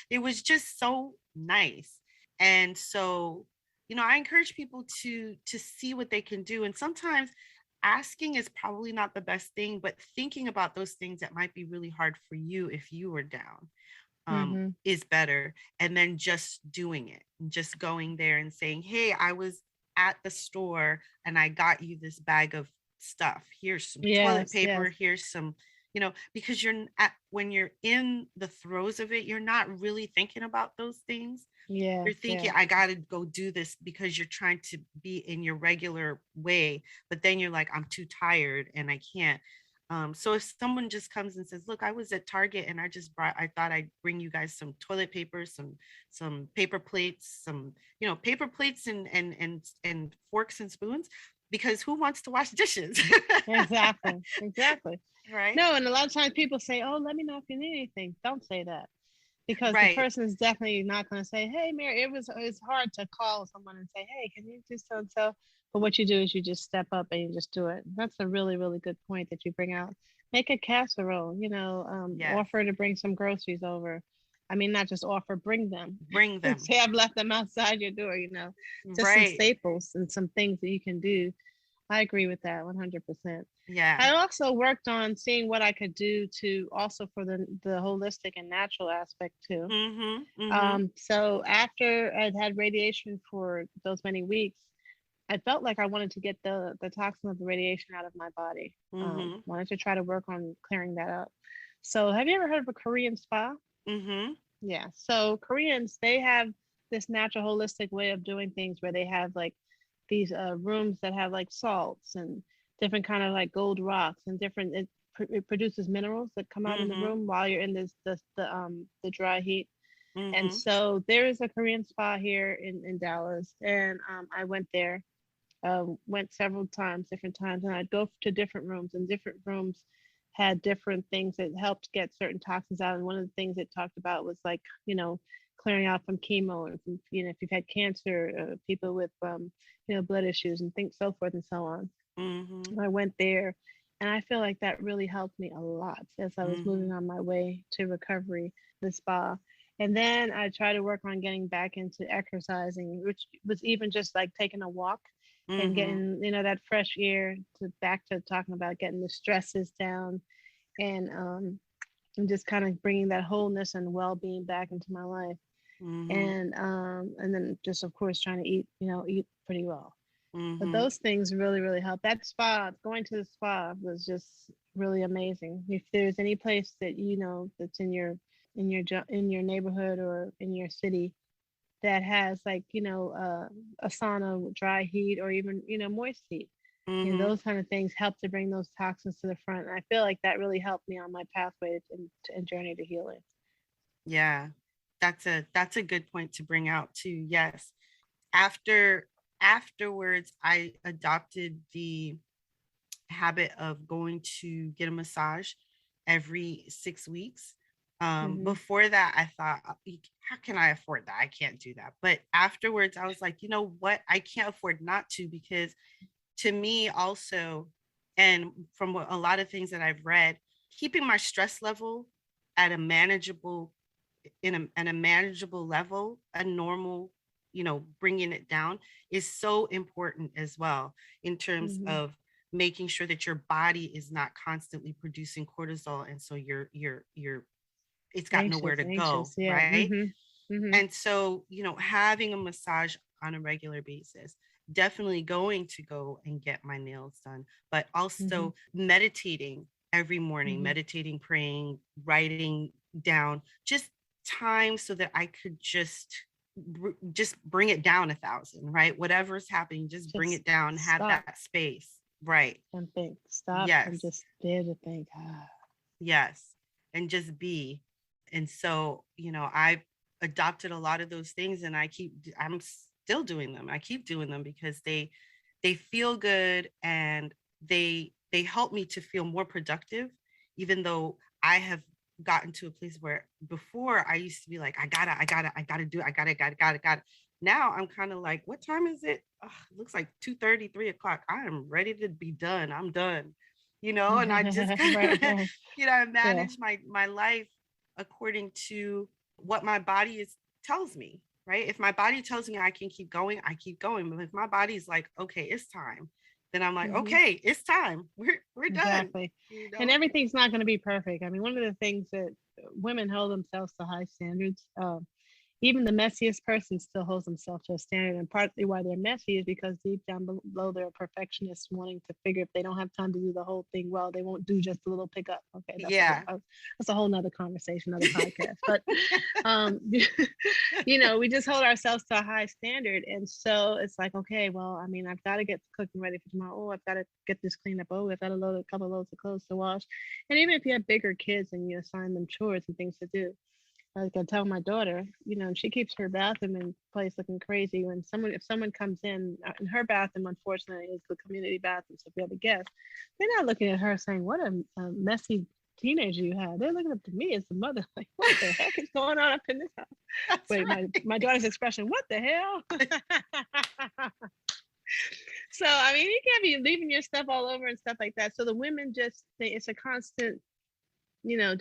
it was just so nice. And so, I encourage people to see what they can do, and sometimes asking is probably not the best thing, but thinking about those things that might be really hard for you if you were down, Mm-hmm. is better. And then just doing it, just going there and saying, hey, I was at the store and I got you this bag of stuff. Here's some toilet Yes. paper. Yes. Here's some, because when you're in the throes of it, you're not really thinking about those things. Yes. You're thinking, Yes. I got to go do this because you're trying to be in your regular way. But then you're like, I'm too tired and I can't. So if someone just comes and says, look, I was at Target and I thought I'd bring you guys some toilet paper, some paper plates, some, paper plates and forks and spoons, because who wants to wash dishes? Exactly. Exactly. Right. No, and a lot of times people say, "Oh, let me know if you need anything." Don't say that, because the Right. person is definitely not going to say, "Hey, Mary." It's hard to call someone and say, "Hey, can you do so and so?" But what you do is you just step up and you just do it. That's a really really good point that you bring out. Make a casserole. Yes. Offer to bring some groceries over. I mean, not just offer, bring them. Bring them. Say I've left them outside your door. Just some Right. staples and some things that you can do. I agree with that 100%. Yeah. I also worked on seeing what I could do to also for the holistic and natural aspect too. Mm-hmm. Mm-hmm. So after I'd had radiation for those many weeks, I felt like I wanted to get the toxin of the radiation out of my body. Mm-hmm. Wanted to try to work on clearing that up. So have you ever heard of a Korean spa? Mm-hmm. Yeah. So Koreans, they have this natural holistic way of doing things where they have like these rooms that have like salts and different kind of like gold rocks and different it produces minerals that come out in the Mm-hmm. room while you're in the dry heat. And Mm-hmm. so there is a Korean spa here in Dallas, and I went there, went several times, different times, and I'd go to different rooms, and different rooms had different things that helped get certain toxins out. And one of the things it talked about was like, clearing out from chemo, and from, if you've had cancer, people with, blood issues and things, so forth and so on. Mm-hmm. I went there, and I feel like that really helped me a lot as I was Mm-hmm. moving on my way to recovery, the spa. And then I tried to work on getting back into exercising, which was even just like taking a walk and Mm-hmm. getting, that fresh air, to back to talking about getting the stresses down, and just kind of bringing that wholeness and well-being back into my life. Mm-hmm. And then just of course trying to eat pretty well. But Mm-hmm. those things really, really help. That spa, going to the spa was just really amazing. If there's any place that that's in your neighborhood or in your city that has like a sauna with dry heat or even moist heat, Mm-hmm. those kind of things help to bring those toxins to the front. And I feel like that really helped me on my pathway and journey to healing. Yeah. That's a good point to bring out too. Yes. Afterwards, I adopted the habit of going to get a massage every 6 weeks. Hmm. Before that, I thought, how can I afford that? I can't do that. But afterwards, I was like, you know what? I can't afford not to, because to me also, and from what, a lot of things that I've read, keeping my stress level at a manageable, at a manageable level, a normal, bringing it down, is so important as well, in terms Hmm. of making sure that your body is not constantly producing cortisol, and so you're it's got nowhere Anxious, to go, anxious. Yeah. right? Hmm. Hmm. And so, having a massage on a regular basis, definitely going to go and get my nails done, but Hmm. also meditating every morning, Hmm. meditating, praying, writing down just time so that I could just bring it down 1,000, right? Whatever's happening, just bring Just it down, have stop that space, right? and think. Stop and Yes, just dare to think. Ah. yes, and just be. And so, I've adopted a lot of those things, and I'm still doing them. I keep doing them because they feel good, and they help me to feel more productive, even though I have gotten to a place where before I used to be like, I gotta do it, I gotta. Now I'm kind of like, what time is it? Ugh, it looks like 2:30, 3 o'clock. I am ready to be done. I'm done. And I just kind Right, of, right. I Yeah, manage my life according to what my body is tells me, right? If my body tells me I can keep going, I keep going. But if my body's like, okay, it's time, then I'm like, hmm, okay, it's time. We're done. exactly. You And know? everything's not going to be perfect. I mean, one of the things that women hold themselves to high standards. Even the messiest person still holds themselves to a standard. And partly why they're messy is because deep down below they're perfectionists, wanting to figure if they don't have time to do the whole thing well, they won't do just a little pickup. Okay, Yeah. that's a whole nother conversation, another podcast. But um, we just hold ourselves to a high standard, and so it's like, okay, well, I mean, I've got to get the cooking ready for tomorrow. Oh, I've got to get this cleaned up. Oh, I've got to load a couple of loads of clothes to wash. And even if you have bigger kids and you assign them chores and things to do, like I tell my daughter, she keeps her bathroom in place looking crazy. If someone comes in her bathroom, unfortunately, is the community bathroom. So if we have a guest, they're not looking at her saying, "What a messy teenager you have." They're looking up to me as the mother, like, "What the heck is going on up in this house?" That's Wait, right. my daughter's expression, "What the hell?" So I mean, you can't be leaving your stuff all over and stuff like that. So the women just think it's a constant,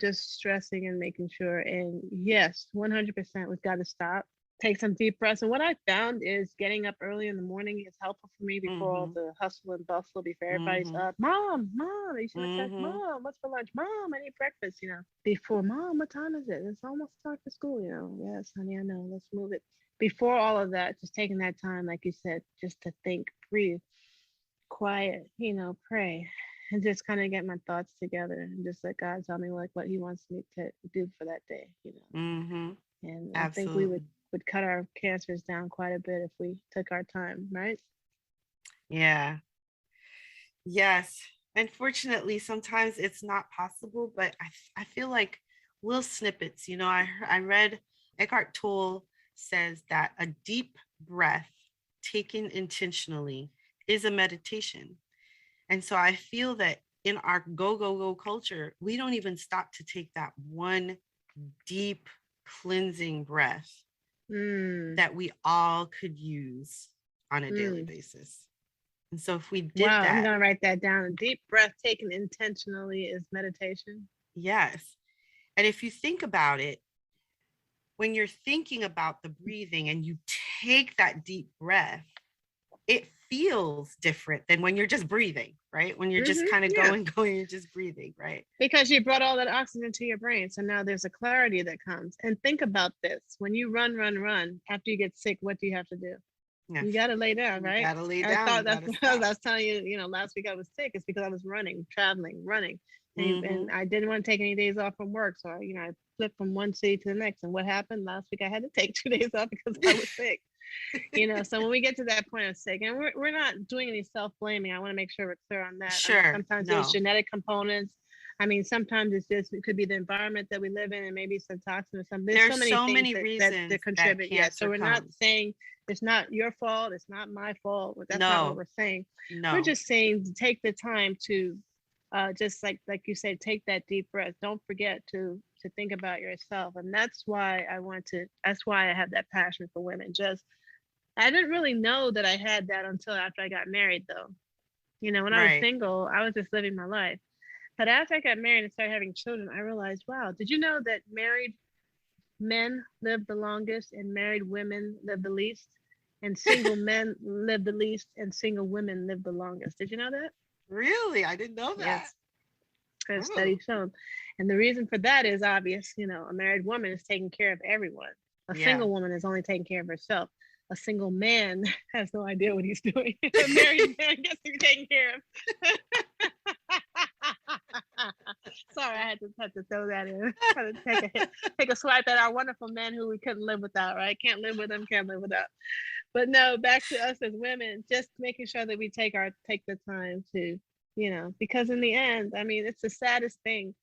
just stressing and making sure. And yes, 100%, we've got to stop, take some deep breaths. And what I found is getting up early in the morning is helpful for me before all Mm-hmm. the hustle and bustle, before everybody's Mm-hmm. up. Mom, you see my text? Mm-hmm. Mom, what's for lunch? Mom, I need breakfast, before Mom, what time is it? It's almost time for school, Yes, honey, I know. Let's move it. Before all of that, just taking that time, like you said, just to think, breathe, quiet, pray, and just kind of get my thoughts together and just let God tell me like what He wants me to do for that day. Mm-hmm. And I think we would Absolutely. would cut our cancers down quite a bit if we took our time, right? Yeah. Yes. Unfortunately, sometimes it's not possible, but I feel like little snippets. I read Eckhart Tolle says that a deep breath taken intentionally is a meditation. And so I feel that in our go, go, go culture, we don't even stop to take that one deep cleansing breath Mm, that we all could use on a daily mm. basis. And so if we did Wow, I'm that, gonna write that down. A deep breath taken intentionally is meditation. yes. And if you think about it, when you're thinking about the breathing and you take that deep breath, it feels different than when you're just breathing, right? When you're just kind of Yeah, going, going, you're just breathing, right? because you brought all that oxygen to your brain, so now there's a clarity that comes. And think about this: when you run after you get sick, what do you have to do? Yeah. You got to lay down, You right? got to lay I down. thought You got that's to what stop. I was telling you. Last week I was sick. It's because I was running, traveling, running, and Mm-hmm. I didn't want to take any days off from work. So I flipped from one city to the next. And what happened last week? I had to take 2 days off because I was sick. So when we get to that point of sick, and we're not doing any self blaming. I want to make sure we're clear on that. I mean, Sure. sometimes there's No. genetic components. I mean, sometimes it could be the environment that we live in, and maybe some toxin or something. There's so There's many so things many that reasons that contribute. Yeah. So cancer we're not comes. saying it's not your fault. It's not my fault. That's not what No, we're saying. We're no. just saying to take the time to, just like you said, take that deep breath. Don't forget to to think about yourself. And that's why I have that passion for women. Just, I didn't really know that I had that until after I got married, though. When I was Right. single, I was just living my life. But after I got married and started having children, I realized, wow, did you know that married men live the longest and married women live the least? And single men live the least and single women live the longest. Did you know that? Really? I didn't know that. Yes, a study Oh, shown. And the reason for that is obvious. A married woman is taking care of everyone. A yeah. single woman is only taking care of herself. A single man has no idea what he's doing. A married man gets to be taken care of. Sorry, I had to throw that in. Had to take a swipe at our wonderful men who we couldn't live without. Right? Can't live with them. Can't live without. But no, back to us as women, just making sure that we take the time to, because in the end, I mean, it's the saddest thing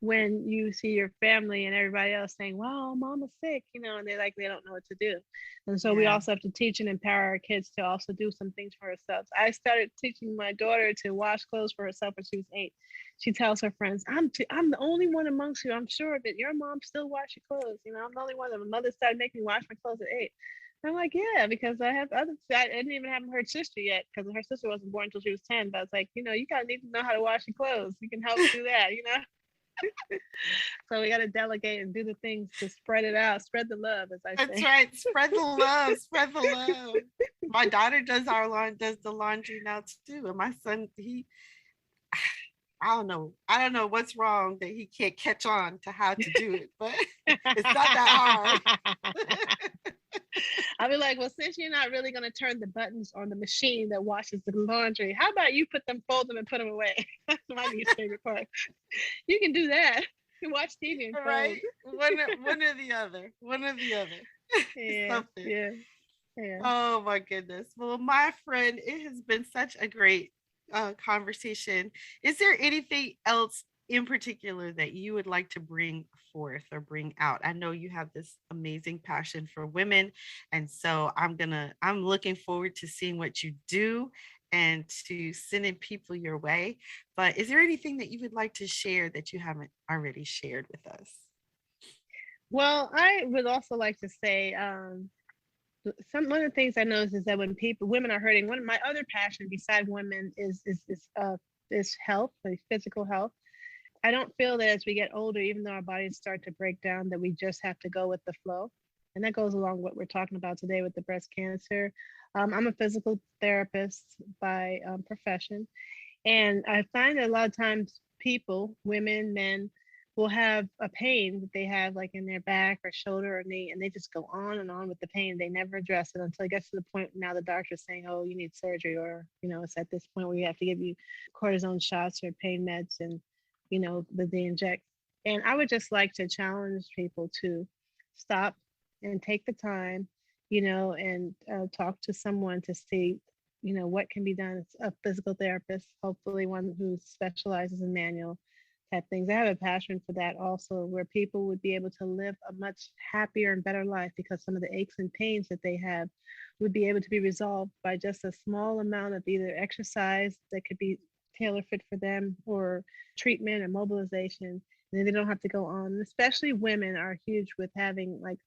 when you see your family and everybody else saying, "Wow, mama's sick," and they don't know what to do. And so we Yeah. also have to teach and empower our kids to also do some things for ourselves. I started teaching my daughter to wash clothes for herself when she was 8. She tells her friends, I'm the only one amongst you. I'm sure that your mom still washes your clothes. I'm the only one that my mother started making me wash my clothes at 8. I'm like, yeah, because I have others. I didn't even have her sister yet because her sister wasn't born until she was 10. But I was like, you gotta need to know how to wash your clothes. You can help do that. So we got to delegate and do the things to spread it out, spread the love, as I That's say. right. Spread the love. Spread the love. My daughter does the laundry now too, and my son, I don't know what's wrong that he can't catch on to how to do it, but it's not that hard. I'll be like, well, since you're not really going to turn the buttons on the machine that washes the laundry, how about you fold them and put them away? That's my least favorite part. You can do that. You watch TV and fold. Right? One or the other. One or the other. Yeah, Something. yeah, yeah. Oh my goodness. Well, my friend, it has been such a great conversation. Is there anything else in particular that you would like to bring forth or bring out? I know you have this amazing passion for women, and so I'm looking forward to seeing what you do and to sending people your way. But is there anything that you would like to share that you haven't already shared with us? Well, I would also like to say, one of the things I notice is that when women are hurting, one of my other passion beside women is health, like physical health. I don't feel that as we get older, even though our bodies start to break down, that we just have to go with the flow. And that goes along with what we're talking about today with the breast cancer. I'm a physical therapist by profession. And I find that a lot of times people, women, men, will have a pain that they have like in their back or shoulder or knee, and they just go on and on with the pain. They never address it until it gets to the point now the doctor's saying, oh, you need surgery, or, it's at this point where we have to give you cortisone shots or pain meds and, that they inject. And I would just like to challenge people to stop and take the time, and talk to someone to see what can be done. A physical therapist, hopefully one who specializes in manual type things. I have a passion for that also, where people would be able to live a much happier and better life because some of the aches and pains that they have would be able to be resolved by just a small amount of either exercise that could be tailor fit for them, or treatment or mobilization. And then they don't have to go on. And especially women are huge with having like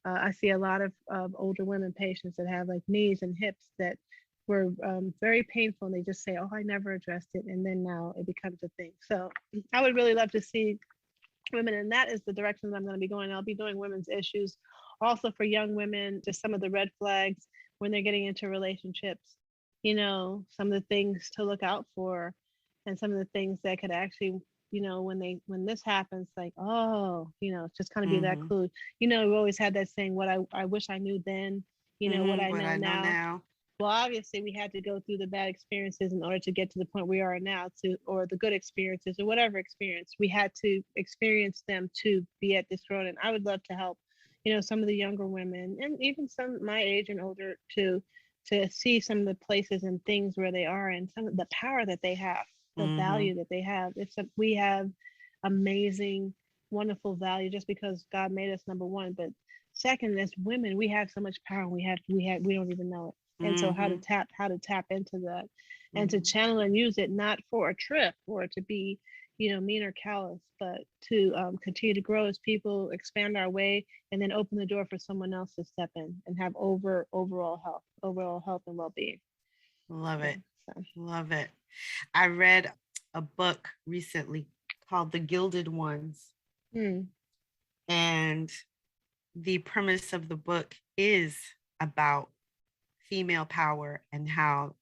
I see a lot of older women patients that have like knees and hips that were very painful, and they just say, "Oh, I never addressed it," and then now it becomes a thing. So I would really love to see women, and that is the direction that I'm going to be going. I'll be doing women's issues, also for young women, just some of the red flags when they're getting into relationships. Some of the things to look out for, and some of the things that could actually when this happens, like, oh, it's just kind of be that Mm-hmm. clue. We always had that saying, what I wish I knew then, what Mm-hmm. I What know I know now. now. Well, obviously we had to go through the bad experiences in order to get to the point we are now, or the good experiences, or whatever experience we had to experience them to be at this road. And I would love to help some of the younger women, and even some my age and older, to see some of the places and things where they are, and some of the power that they have, the Mm-hmm. value that they have. We have amazing, wonderful value just because God made us, number one. But second, as women, we have so much power. We don't even know it. And so Mm-hmm. how to tap into that, and to Mm-hmm. channel and use it, not for a trip or to be, mean or callous, but to continue to grow as people, expand our way, and then open the door for someone else to step in and have overall health and well-being. Love Yeah. it. So. Love it. I read a book recently called The Gilded Ones. Mm. And the premise of the book is about female power and how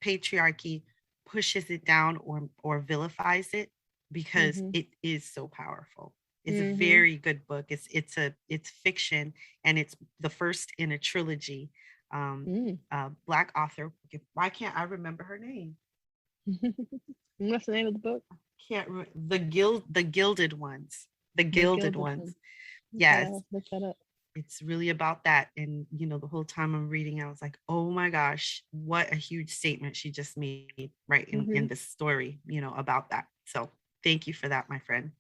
patriarchy pushes it down or vilifies it because Mhm. it is so powerful. It's a Mhm. very good book. It's fiction, and it's the first in a trilogy. Mm. Black author. Why can't I remember her name? What's the name of the book? Can't remember. The Gilded Ones. The The Gilded Gilded Ones. One. Okay, Yes, I'll look that up. it's really about that. And the whole time I'm reading, I was like, oh my gosh, what a huge statement she just made right in Mhm. this story, about that. So thank you for that, my friend.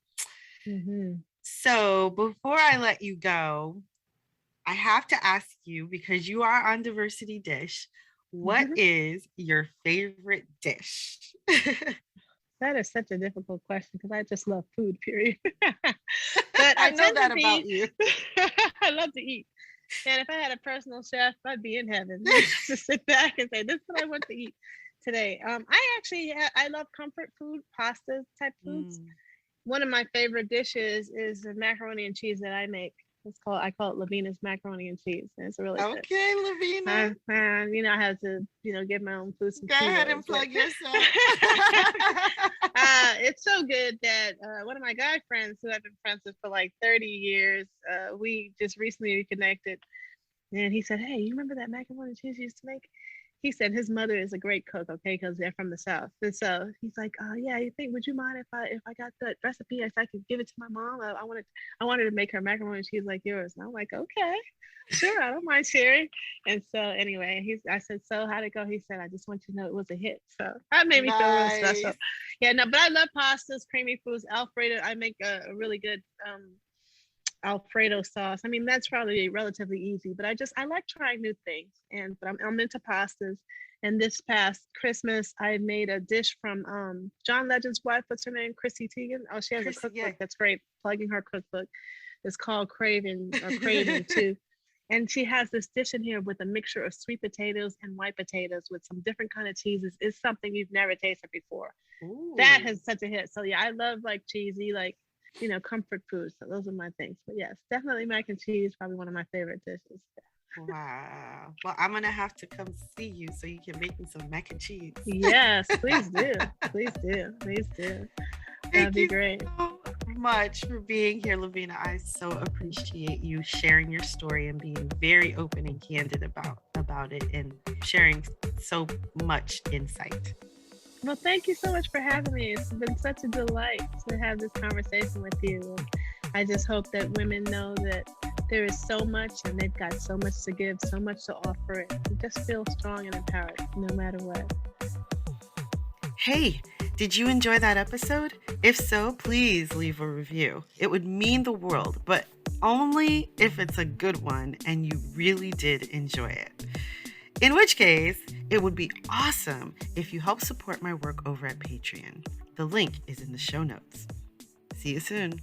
Mhm. So before I let you go, I have to ask you, because you are on Diversity Dish, what is your favorite dish? That is such a difficult question because I just love food, period. But I I know tend to that about be, you. I love to eat. And if I had a personal chef, I'd be in heaven. Just sit back and say, "This is what I want to eat today." I love comfort food, pasta type foods. Mm. One of my favorite dishes is the macaroni and cheese that I make. I call it Lovina's macaroni and cheese, and it's really good. Okay, Lovina. I have to, give my own food some Go ahead kudos, and but plug yourself. it's so good that one of my guy friends who I've been friends with for like 30 years, we just recently reconnected, and he said, "Hey, you remember that macaroni and cheese you used to make?" He said his mother is a great cook, okay, because they're from the South. And so he's like, yeah, would you mind if I got that recipe, if I could give it to my mom? I wanted to make her macaroni and cheese like yours. And I'm like, okay, sure, I don't mind sharing. And so anyway, I said, so how'd it go? He said, I just want you to know it was a hit. So that made me feel real special. Nice. Yeah, no, but I love pastas, creamy foods, Alfredo. I make a really good Alfredo sauce. I mean, that's probably relatively easy, but I like trying new things. But I'm into pastas. And this past Christmas, I made a dish from John Legend's wife. What's her name? Chrissy Teigen. Oh, she has a Chrissy, yeah. cookbook that's great. Plugging her cookbook. It's called Craving too. And she has this dish in here with a mixture of sweet potatoes and white potatoes with some different kind of cheeses. It's something you've never tasted before. Ooh. That has such a hit. So yeah, I love like cheesy, like comfort food. So those are my things. But yes, definitely mac and cheese, probably one of my favorite dishes. Wow. Well, I'm gonna have to come see you so you can make me some mac and cheese. Yes, please do. Please do. Please do. That'd be great. So much for being here, Lovina. I so appreciate you sharing your story and being very open and candid about it and sharing so much insight. Well, thank you so much for having me. It's been such a delight to have this conversation with you. And I just hope that women know that there is so much and they've got so much to give, so much to offer, and just feel strong and empowered no matter what. Hey, did you enjoy that episode? If so, please leave a review. It would mean the world, but only if it's a good one and you really did enjoy it. In which case, it would be awesome if you help support my work over at Patreon. The link is in the show notes. See you soon.